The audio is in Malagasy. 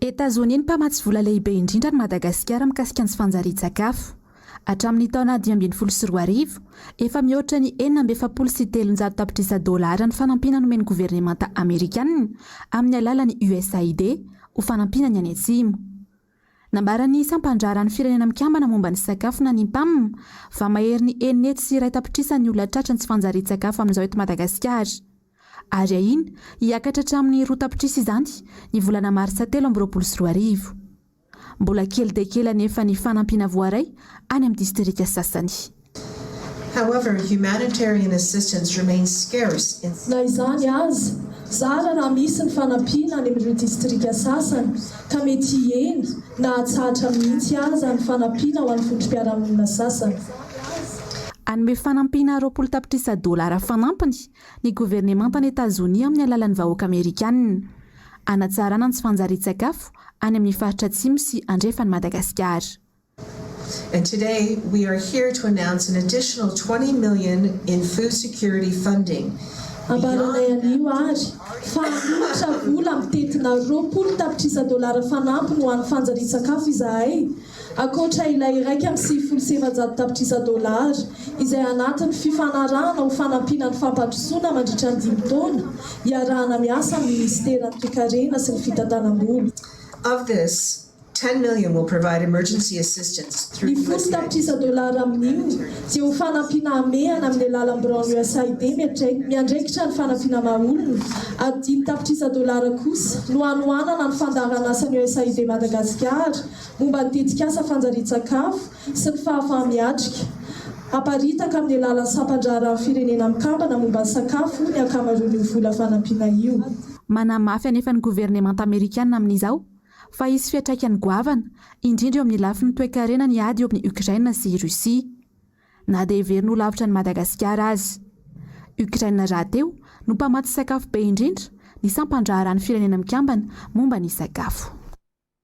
Etazonia ny mpamatsy vola lehibe indrindra ny Madagasikara mikasika ny fanjarian-tsakafo. Hatramin'ny taona 2024, efa mihoatra ny 7.7 tapitrisa dolara ny fanampina nomen'ny governemanta Amerikanina amin'ny alalan'ny USAID ho fanampina ny any atsimo. Nambaran'ny sampandraran'ny firenena mikambana momba ny sakafo na ny PAM fa mahery ny 1.2 tapitrisa ny olona tratra ny tsy fanjarian-tsakafo amin'izao eto Madagasikara. Ary ahiny hiakatra hatramin'ny 2 tapitrisa izany ny volana martsa 2024. Mbola kely dia kely anefa ny fanampina voaray any amin'ny distrika sasany. However, humanitarian assistance remains scarce in na izany azy, zara raha misy ny fanampina any amin'ireo distrika sasany ka mety hihena na hatsahatra mihitsy aza ny fanampina ho an'ny fotrom-piarahamonina sasany. Anome fanampina 20 tapitrisa dolara fanampiny ny governemantany Etazonia amin'ny alalan'ny vahoaka Amerikanina. Anatsarana ny tsy fanjarian-tsakafo any amin'ny faritra atsimo sy andrefany Madagasikara. And today we are here to announce an additional 20 million in food security funding. Ambaranay anio ary fa mihoatra vola mitetina 20 tapitrisa dolara fanampiny ho an'ny fanjarian-tsakafo izahay. Akoatra ilay iraika amin'ny 700 tapitrisa dolara izay anatin'ny fifanarahana ho fanampina ny fampandrosoana mandritra ny 5 taona iarahana miasa amin'ny ministeran'ny toe-karena sy ny fitantanam-bola. Of this, 10 million will provide emergency assistance through Ny 10 tapitrisa dolara amin'io dia ho fanampina amehana amin'ny alalam-biron USAID miandraikitra ny fanampina maha-olona ary 10 tapitrisa dolara kosa no hanohanana ny fandaharana asan'ny USAID Madagasikara momba ny tetikasa fanjarian-tsakafo sy ny fahafa-miatrika. Aparitaka amin'ny alalan'ny sampandraran'ny firenena mikambana momba ny sakafo ny ankamaroan'io vola fanampina io. Manamafy anefa ny governemanta Amerikanina amin'izao fa isy fiantraikany goavana indrindra eo amin'ny lafin'ny toe-karena ny ady eo amin'ny Ukraine sy Russia. Na dia heverina ho lavitra ny Madagasikara azy. Ukraine rahateo no mpamatsy sakafo be indrindra ny sampandraran'ny firenena mikambana momba ny sakafo.